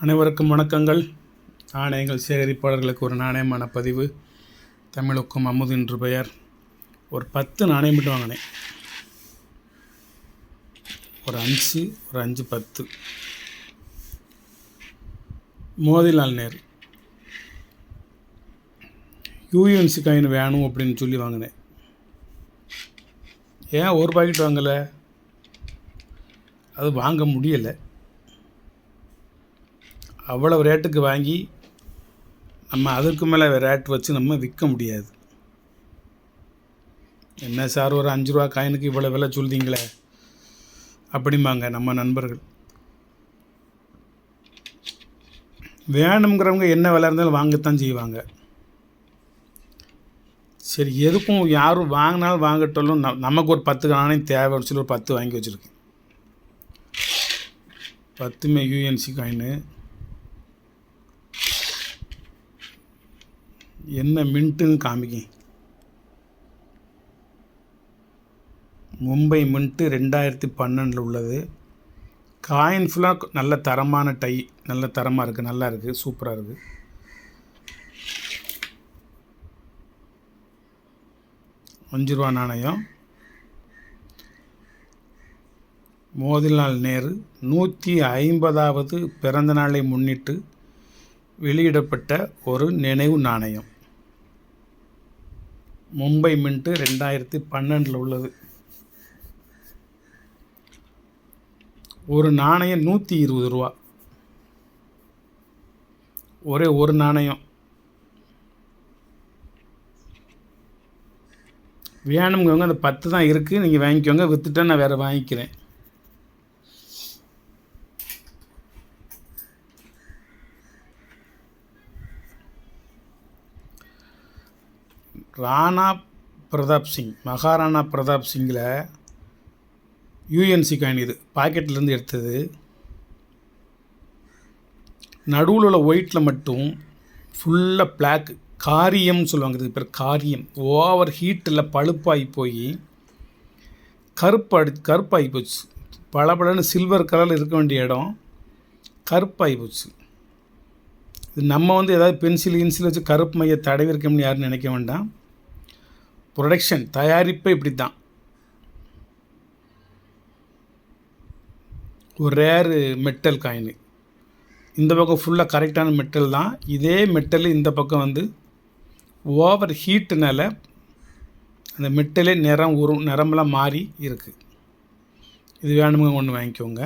அனைவருக்கும் வணக்கங்கள். நாணயங்கள் சேகரிப்பாளர்களுக்கு ஒரு நாணயமான பதிவு. தமிழுக்கும் அமுது என்று பெயர். ஒரு 10 நாணயம் மட்டும் வாங்கினேன். ஒரு 5, ஒரு 5, 10. மோதிலால் நேரு யூஎன்சி காயின் வேணும் அப்படின்னு சொல்லி வாங்கினேன். ஏன் ஒரு பாக்கெட் வாங்கலை? அது வாங்க முடியலை. அவ்வளவு ரேட்டுக்கு வாங்கி நம்ம அதற்கு மேலே ரேட் வச்சு நம்ம விற்க முடியாது. என்ன சார், ஒரு 5 ரூபா காயினுக்கு இவ்வளோ விலை சொல்லுதீங்களே அப்படிம்பாங்க நம்ம நண்பர்கள். வேணுங்கிறவங்க என்ன விலை இருந்தாலும் வாங்கத்தான் செய்வாங்க. சரி, எதுக்கும் யாரும் வாங்கினாலும் வாங்கட்டாலும் நமக்கு ஒரு 10 நாணயம் தேவைன்னு சொல்லி ஒரு 10 வாங்கி வச்சுருக்கேன். 10மே யூஎன்சி காயின்னு. என்ன மின்ட்டுன்னு காமிக்க. மும்பை மின்ட்டு 2012 உள்ளது. காயின் ஃபுல்லாக நல்ல தரமான டை, நல்ல தரமாக இருக்குது, நல்லா இருக்குது, சூப்பராக இருக்குது. ₹5 நாணயம். மோதிலால் நேரு 150வது பிறந்த நாளை முன்னிட்டு வெளியிடப்பட்ட ஒரு நினைவு நாணயம். மும்பை மின்ட்டு 2012 உள்ளது. ஒரு நாணயம் 120 ரூபா. ஒரே ஒரு நாணயம். வேணுங்கிறவங்க அந்த 10 தான் இருக்குது, நீங்கள் வாங்கிக்கோங்க. விற்றுட்டா நான் வேறு வாங்கிக்கிறேன். Rana Pratap Singh, Maharana Pratap single UNC coin. இது பாக்கெட்லேருந்து எடுத்தது. நடுவில் உள்ள ஒயிட்டில் மட்டும் ஃபுல்லாக பிளாக், காரியம்னு சொல்லுவாங்க. இதுக்கு பேர் காரியம். ஓவர் ஹீட்டில் பழுப்பாகி போய் கருப்பாகி போச்சு. பளபளன்னு சில்வர் கலரில் இருக்க வேண்டிய இடம் கருப்பாகி போச்சு. இது நம்ம ஏதாவது பென்சில் வச்சு கருப்பு மைய தடவி இருக்கோம்னு யாரும் நினைக்க வேண்டாம். ப்ரொடக்ஷன், தயாரிப்பே இப்படி தான். ஒரு ரேரு மெட்டல் காயின். இந்த பக்கம் ஃபுல்லாக கரெக்டான மெட்டல் தான். இதே மெட்டல் இந்த பக்கம் ஓவர் ஹீட்டுனால அந்த மெட்டலே நிறமெல்லாம் மாறி இருக்குது. இது வேணுங்க ஒன்று வாங்கிக்கோங்க.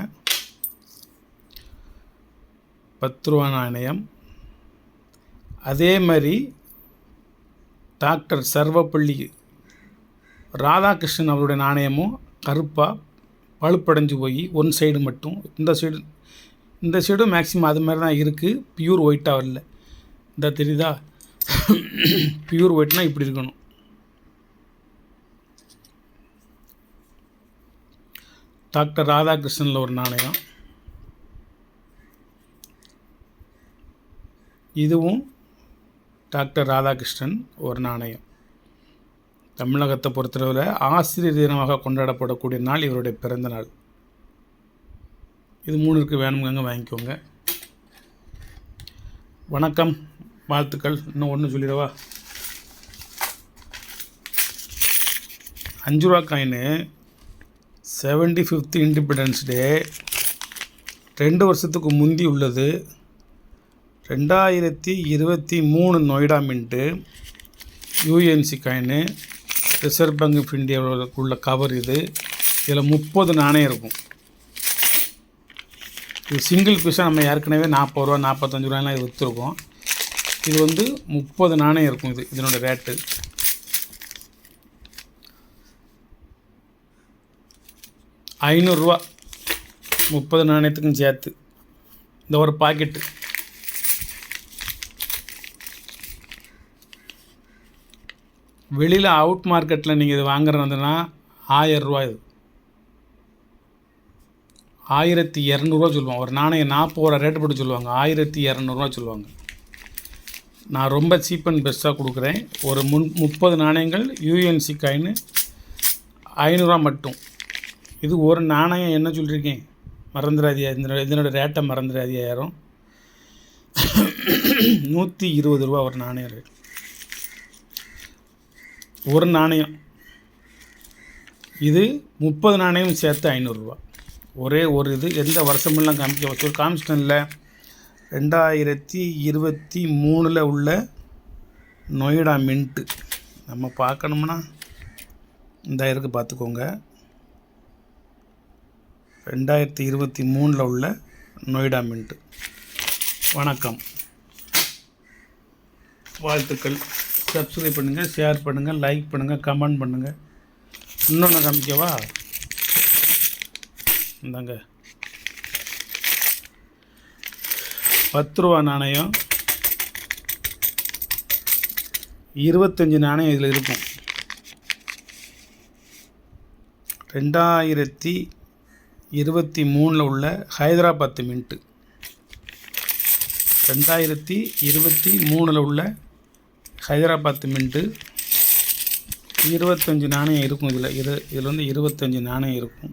₹10 நாணயம். அதே மாதிரி டாக்டர் சர்வப்பள்ளி ராதாகிருஷ்ணன் அவருடைய நாணயமும் கருப்பாக பழுப்படைஞ்சு போய் ஒன் சைடு மட்டும், இந்த சைடும் மேக்ஸிமம் அது மாதிரி தான் இருக்குது. பியூர் ஒயிட்டாக வரல. இந்த தெரியுதா? பியூர் ஒயிட்னால் இப்படி இருக்கணும். டாக்டர் ராதாகிருஷ்ணனில் ஒரு நாணயம். இதுவும் டாக்டர் ராதாகிருஷ்ணன் ஒரு நாணயம். தமிழகத்தை பொறுத்தளவில் ஆசிரியர் தினமாக கொண்டாடப்படக்கூடிய நாள் இவருடைய பிறந்த நாள். இது 3 வேணுங்க, வாங்கிக்கோங்க. வணக்கம், வாழ்த்துக்கள். இன்னும் ஒன்று சொல்லிடவா? ₹5 காயின் 75th இண்டிபெண்டன்ஸ் டே 2 வருஷத்துக்கு முந்தி உள்ளது. 2023 Noida mint UNC coin. Reserve bank of இந்தியாவில் உள்ள கவர் இது. இதில் 30 நாணயம் இருக்கும். இது சிங்கிள் பீஸாக நம்ம ஏற்கனவே ₹40, ₹45 இது விற்றுருக்கோம். இது 30 நாணயம் இருக்கும். இதனோட ரேட்டு ₹500. 30 நாணயத்துக்கும் சேர்த்து இந்த ஒரு பாக்கெட்டு. வெளியில் அவுட் மார்க்கெட்டில் நீங்கள் இது வாங்குறதுனா ₹1000. இது ₹1200 சொல்லுவாங்க. ஒரு நாணயம் ₹40 ரேட்டு போட்டு சொல்லுவாங்க. ₹1200 சொல்லுவாங்க. நான் ரொம்ப சீப் அண்ட் பெஸ்ட்டாக கொடுக்குறேன். ஒரு 30 நாணயங்கள் யூஎன்சி காயின் ₹500 மட்டும். இது ஒரு நாணயம் என்ன சொல்லியிருக்கேன், மறந்துடாதியா. இதனோட ரேட்டை மறந்துடாதியா யாரும். 120 ஒரு நாணயம் ரேட். ஒரு நாணயம் இது 30 நாணயம் சேர்த்து 500 ஒரே ஒரு இது. எந்த வருஷமெல்லாம் காமிச்சிட்டேன் இல்லை. 2023 உள்ள நொய்டா மின்ட்டு நம்ம பார்க்கணும்னா இந்த இருக்கு பார்த்துக்கோங்க. 2023 உள்ள நொய்டா மின்ட்டு. வணக்கம், வாழ்த்துக்கள். சப்ஸ்கிரைப் பண்ணுங்கள், ஷேர் பண்ணுங்கள், லைக் பண்ணுங்கள், கமெண்ட் பண்ணுங்கள். இன்னொன்று காமிக்கவா? இந்தாங்க 10 ரூபா நாணயம், 25 நாணயம் இதில் இருக்கும். 2023 உள்ள ஹைதராபாத் மின்ட்டு. 2023 உள்ள ஹைதராபாத் மின்ட்டு. 25 நாணயம் இருக்கும் இதில் வந்து 25 நாணயம் இருக்கும்.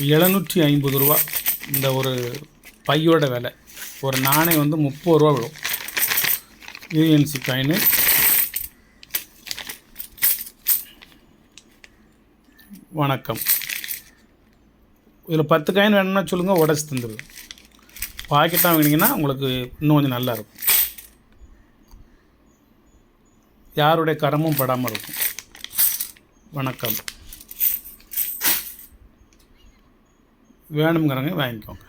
$750 இந்த ஒரு பையோட விலை. ஒரு நாணயம் வந்து 30 ரூபா விடும். UNC coin. வணக்கம். இதில் 10 காயின் வேணும்னா சொல்லுங்கள், உடச்சி தந்துடுது. பாக்கெட்டாக வாங்கினீங்கன்னா உங்களுக்கு இன்னும் கொஞ்சம் நல்லாயிருக்கும். யாருடைய கரமும் படாமல் இருக்கும். வணக்கம். வேணுங்கிறவங்க வாங்கிக்கோங்க.